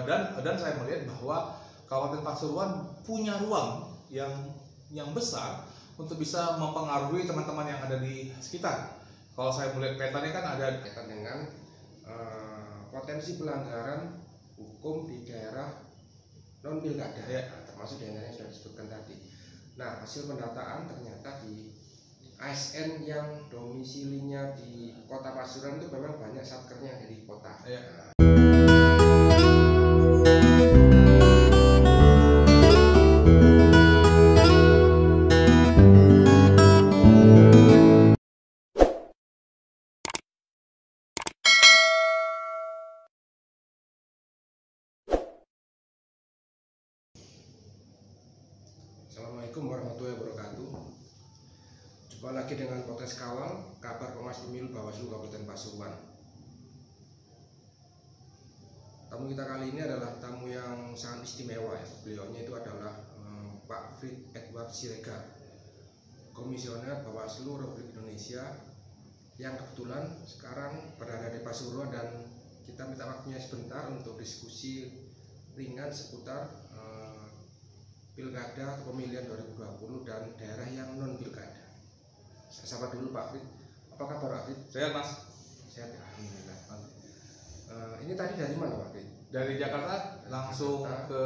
dan saya melihat bahwa Kabupaten Pasuruan punya ruang yang besar untuk bisa mempengaruhi teman-teman yang ada di sekitar. Kalau saya melihat petanya kan ada kaitan dengan potensi pelanggaran hukum di daerah non pilkada, termasuk daerah yang sudah disebutkan tadi. Nah, hasil pendataan ternyata di ASN yang domisilinya di Kota Pasuruan itu memang banyak satkernya dari kota. Assalamualaikum warahmatullahi wabarakatuh. Jumpa lagi dengan podcast kawal kabar Kompas Pemilu Bawaslu Kabupaten Pasuruan. Tamu kita kali ini adalah tamu yang sangat istimewa ya. Beliaunya itu adalah Pak Frit Edward Siregar, Komisioner Bawaslu Republik Indonesia, yang kebetulan sekarang berada di Pasuruan, dan kita minta waktunya sebentar untuk diskusi ringan seputar Pilkada atau pemilihan 2020 dan daerah yang non pilkada. Saya sapa dulu Pak Frit. Apa kabar Pak Frit? Sehat Mas. Sehat ya, alhamdulillah. Ini tadi dari mana Pak Frit? Dari Jakarta langsung ke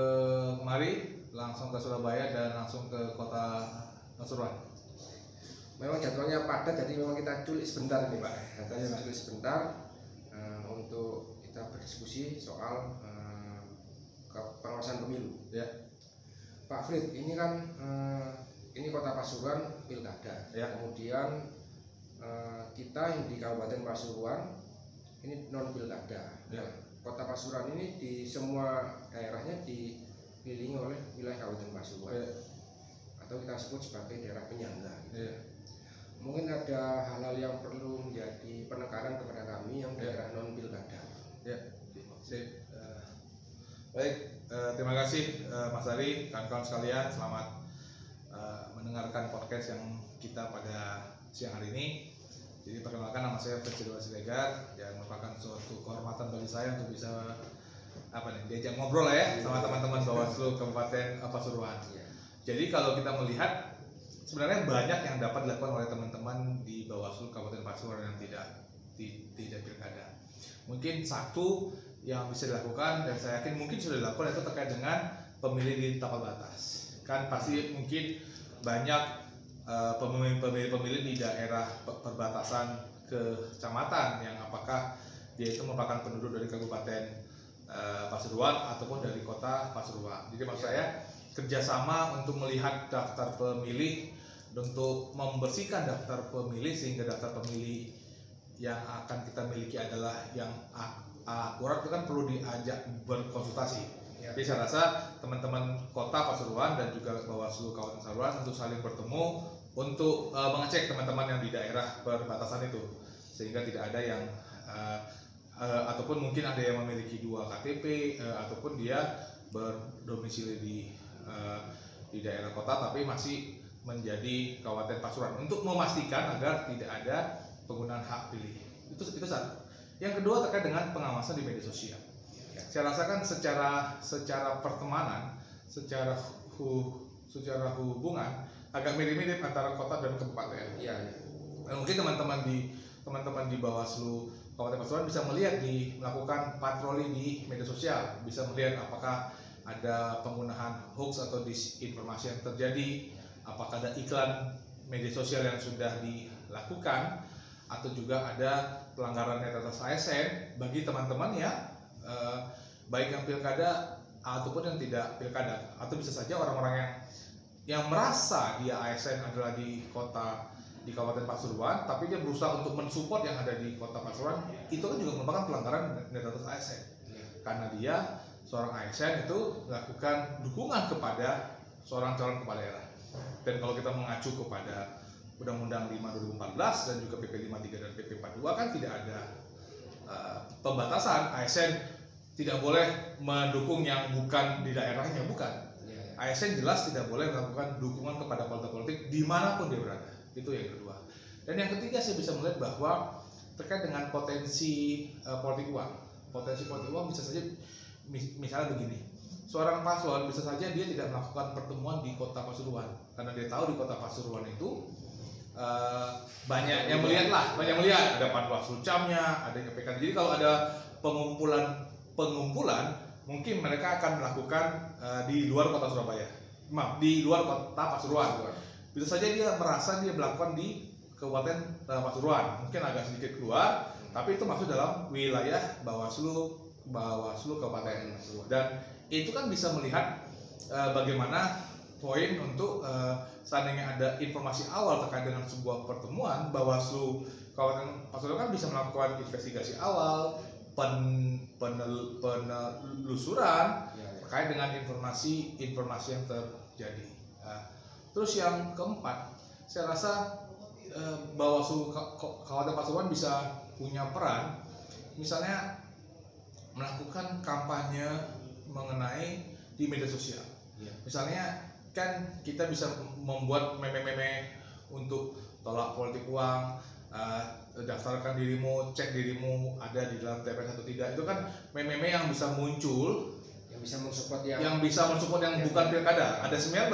kemari, langsung ke Surabaya dan langsung ke Kota Pasuruan. Memang jadwalnya padat, jadi memang kita culik sebentar nih Pak. Jadwalnya culik sebentar untuk kita berdiskusi soal pengawasan pemilu. Ya. Pak Frit, ini kan ini Kota Pasuruan pilkada. Ya. Kemudian kita yang di Kabupaten Pasuruan ini non pilkada. Ya. Kota Pasuruan ini di semua daerahnya dikelilingi oleh wilayah Kabupaten Pasuruan. Ya. Atau kita sebut sebagai daerah penyangga. Gitu. Ya. Mungkin ada hal-hal yang perlu menjadi penekanan kepada kami yang daerah non pilkada. Ya. Baik. Terima kasih Mas Ari, kawan-kawan sekalian, selamat mendengarkan podcast yang kita pada siang hari ini. Jadi perkenalkan, nama saya Frit Edward Siregar, yang merupakan suatu kehormatan bagi saya untuk bisa diajak ngobrol lah ya sama teman-teman Bawaslu Kabupaten Pasuruan. Jadi kalau kita melihat sebenarnya banyak yang dapat dilakukan oleh teman-teman di Bawaslu Kabupaten Pasuruan yang tidak pilkada. Mungkin satu yang bisa dilakukan, dan saya yakin mungkin sudah dilakukan, itu terkait dengan pemilih di tapal batas. Kan pasti mungkin banyak pemilih di daerah perbatasan kecamatan yang apakah dia itu merupakan penduduk dari Kabupaten Pasuruan ataupun dari Kota Pasuruan. Jadi maksud saya kerjasama untuk melihat daftar pemilih, untuk membersihkan daftar pemilih sehingga daftar pemilih yang akan kita miliki adalah yang akurat, itu kan perlu diajak berkonsultasi. Ya. Jadi saya rasa teman-teman Kota Pasuruan dan juga Bawaslu Kabupaten Pasuruan untuk saling bertemu untuk mengecek teman-teman yang di daerah perbatasan itu, sehingga tidak ada yang ataupun mungkin ada yang memiliki 2 KTP ataupun dia berdomisili di daerah kota tapi masih menjadi Kabupaten Pasuruan, untuk memastikan agar tidak ada penggunaan hak pilih. Itu satu. Yang kedua terkait dengan pengawasan di media sosial. Ya. Saya rasakan secara pertemanan, secara hubungan agak mirip-mirip antara kota dan kabupaten. Ya. Mungkin teman-teman di Bawaslu Kabupaten Pasuruan bisa melihat melakukan patroli di media sosial, bisa melihat apakah ada penggunaan hoax atau disinformasi yang terjadi, apakah ada iklan media sosial yang sudah dilakukan, atau juga ada pelanggaran netralitas ASN bagi teman-teman ya, baik yang pilkada ataupun yang tidak pilkada, atau bisa saja orang-orang yang merasa dia ASN adalah di Kabupaten Pasuruan, tapi dia berusaha untuk mensupport yang ada di Kota Pasuruan, itu kan juga merupakan pelanggaran netralitas ASN, karena dia seorang ASN itu melakukan dukungan kepada seorang calon kepala daerah. Dan kalau kita mengacu kepada Undang-Undang 5 2014 dan juga PP 53 dan PP 42 kan tidak ada pembatasan ASN tidak boleh mendukung yang bukan di daerahnya, bukan. ASN jelas tidak boleh melakukan dukungan kepada partai politik dimanapun dia berada. Itu yang kedua. Dan yang ketiga, saya bisa melihat bahwa terkait dengan potensi politik uang. Potensi politik uang bisa saja misalnya begini, seorang paslon bisa saja dia tidak melakukan pertemuan di Kota Pasuruan karena dia tahu di Kota Pasuruan itu banyak yang melihat lah, banyak melihat ada Panwaslu Camnya, ada PK. Jadi kalau ada pengumpulan mungkin mereka akan melakukan di luar Kota Surabaya, di luar Kota Pasuruan. Bisa saja dia merasa dia melakukan di Kabupaten Pasuruan, mungkin agak sedikit keluar, tapi itu masuk dalam wilayah Bawaslu Kabupaten Pasuruan. Dan itu kan bisa melihat bagaimana poin untuk seandainya ada informasi awal terkait dengan sebuah pertemuan, Bawaslu Kabupaten Pasuruan kan bisa melakukan investigasi awal, penelusuran terkait dengan informasi yang terjadi. Terus yang keempat, saya rasa Bawaslu Kabupaten Pasuruan bisa punya peran, misalnya melakukan kampanye mengenai di media sosial. Misalnya kan kita bisa membuat meme-meme untuk tolak politik uang, daftarkan dirimu, cek dirimu ada di dalam TPS atau tidak. Itu kan meme-meme yang bisa muncul, yang bisa mensupport yang bukan pilkada. Ada 19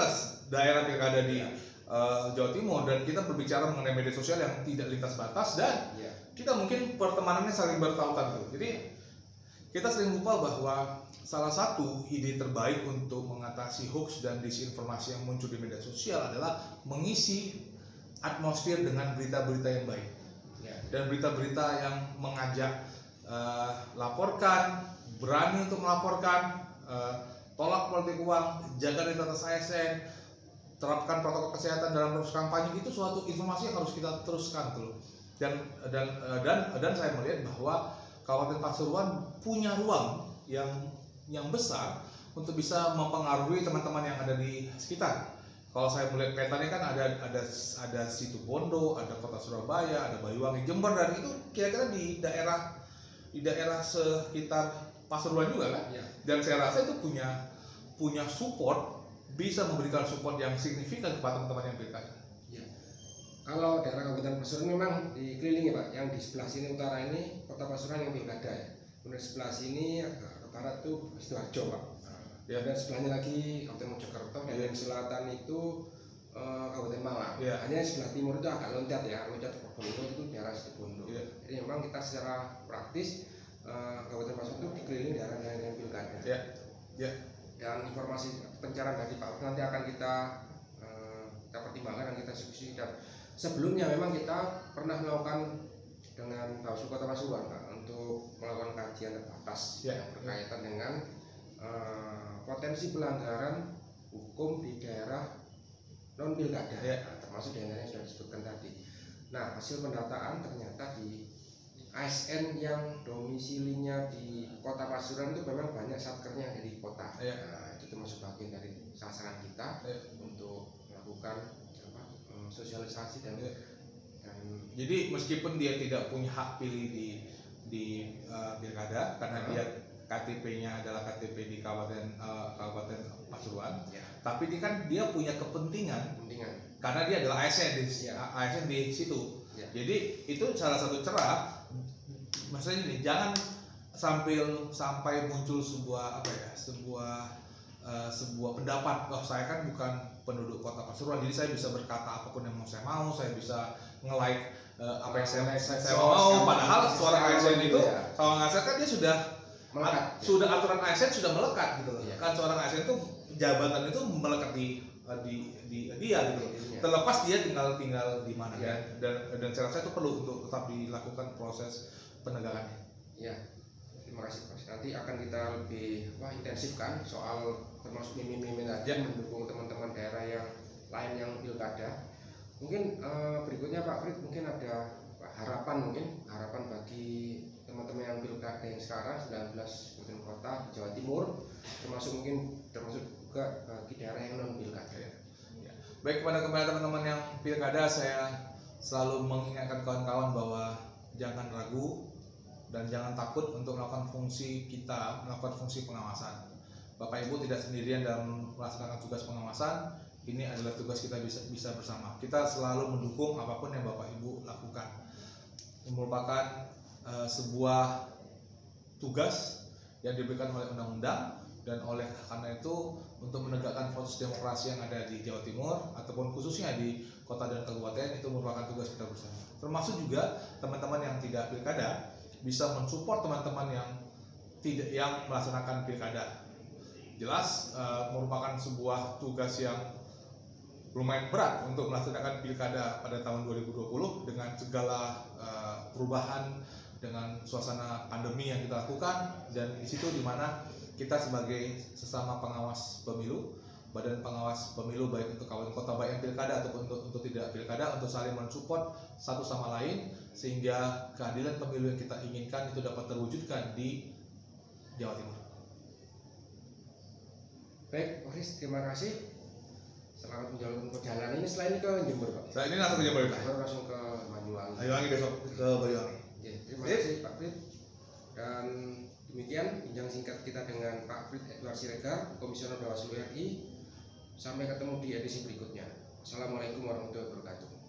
daerah pilkada di Jawa Timur, dan kita berbicara mengenai media sosial yang tidak lintas batas, dan kita mungkin pertemanannya saling bertautan tuh. Jadi kita sering lupa bahwa salah satu ide terbaik untuk mengatasi hoax dan disinformasi yang muncul di media sosial adalah mengisi atmosfer dengan berita-berita yang baik. Dan berita-berita yang mengajak laporkan, berani untuk melaporkan, tolak politik uang, jaga netralitas ASN, terapkan protokol kesehatan dalam proses kampanye, itu suatu informasi yang harus kita teruskan tuh. Dan saya melihat bahwa Kabupaten Pasuruan punya ruang yang besar untuk bisa mempengaruhi teman-teman yang ada di sekitar. Kalau saya melihat petanya kan ada Situbondo, ada Kota Surabaya, ada Banyuwangi, Jember, dan itu kira-kira di daerah sekitar Pasuruan juga kan. Dan saya rasa itu punya support, bisa memberikan support yang signifikan kepada teman-teman yang pilkada. Kalau daerah Kabupaten Pasuruan memang dikelilingi Pak, yang di sebelah sini utara ini Kota Pasuruan yang pilkada ya. Kemudian sebelah sini ke barat tuh Sidoarjo Pak. Dan sebelahnya lagi Kabupaten Mojokerto, dan yang selatan itu Kabupaten Malang. Hanya sebelah timur itu agak loncat ke Probolinggo, itu daerah Situbondo. Jadi memang kita secara praktis Kabupaten Pasuruan itu dikelilingi daerah-daerah yang pilkada. Dan informasi pencarian dari Pak nanti akan kita pertimbangkan dan kita diskusi. Dan sebelumnya memang kita pernah melakukan dengan Bawaslu Kota Pasuruan Pak, untuk melakukan kajian terbatas yang berkaitan dengan potensi pelanggaran hukum di daerah non pilkada, termasuk daerah yang sudah disebutkan tadi. Nah, hasil pendataan ternyata di ASN yang domisilinya di Kota Pasuruan itu memang banyak satkernya dari kota. Nah, itu termasuk bagian dari sasaran kita untuk melakukan sosialisasi dan jadi meskipun dia tidak punya hak pilih di pilkada karena dia KTP-nya adalah KTP di Kabupaten Pasuruan, tapi dia punya kepentingan karena dia adalah ASN di situ. Jadi itu salah satu celah. Maksudnya ini jangan sampai muncul sebuah pendapat, saya kan bukan penduduk Kota Pasuruan, jadi saya bisa berkata apapun yang saya mau, saya bisa nge-like apa yang saya mau, padahal seorang ASN itu, seorang ASN kan dia sudah aturan ASN sudah melekat gitu loh. Kan seorang ASN itu jabatan itu melekat di dia gitu. Terlepas dia tinggal di mana, dan saya rasa itu perlu untuk tetap dilakukan proses penegakannya. Terima kasih Mas. Nanti akan kita lebih intensifkan soal termasuk meme-meme tadi, mendukung teman-teman daerah yang lain yang pilkada. Mungkin berikutnya Pak Frit, mungkin ada harapan bagi teman-teman yang pilkada yang sekarang 19 kabupaten kota di Jawa Timur, termasuk juga bagi daerah yang non pilkada. Baik, kepada teman-teman yang pilkada, saya selalu mengingatkan kawan-kawan bahwa jangan ragu dan jangan takut untuk melakukan fungsi pengawasan. Bapak Ibu tidak sendirian dalam melaksanakan tugas pengawasan. Ini adalah tugas kita bisa bersama. Kita selalu mendukung apapun yang Bapak Ibu lakukan. Ini merupakan sebuah tugas yang diberikan oleh undang-undang, dan oleh karena itu untuk menegakkan proses demokrasi yang ada di Jawa Timur ataupun khususnya di kota dan kabupaten itu merupakan tugas kita bersama. Termasuk juga teman-teman yang tidak pilkada bisa mensupport teman-teman yang melaksanakan pilkada. Jelas merupakan sebuah tugas yang lumayan berat untuk melaksanakan pilkada pada tahun 2020 dengan segala perubahan, dengan suasana pandemi yang kita lakukan, dan di situ dimana kita sebagai sesama pengawas pemilu, badan pengawas pemilu baik untuk kabupaten kota baik yang pilkada ataupun untuk tidak pilkada, untuk saling mensupport satu sama lain sehingga keadilan pemilu yang kita inginkan itu dapat terwujudkan di Jawa Timur. Baik, Pak Kris, terima kasih. Selamat menjalankan perjalanan ini. Selain ke Jember, Pak. Saya ini langsung ke Jember, Pak. Langsung ke Banyuwangi. Banyuwangi besok ke Banyuwangi. Oke, terima kasih Pak Frit. Dan demikian bincang singkat kita dengan Pak Frit Edward Siregar, Komisioner Bawaslu RI. Sampai ketemu di edisi berikutnya. Assalamualaikum warahmatullahi wabarakatuh.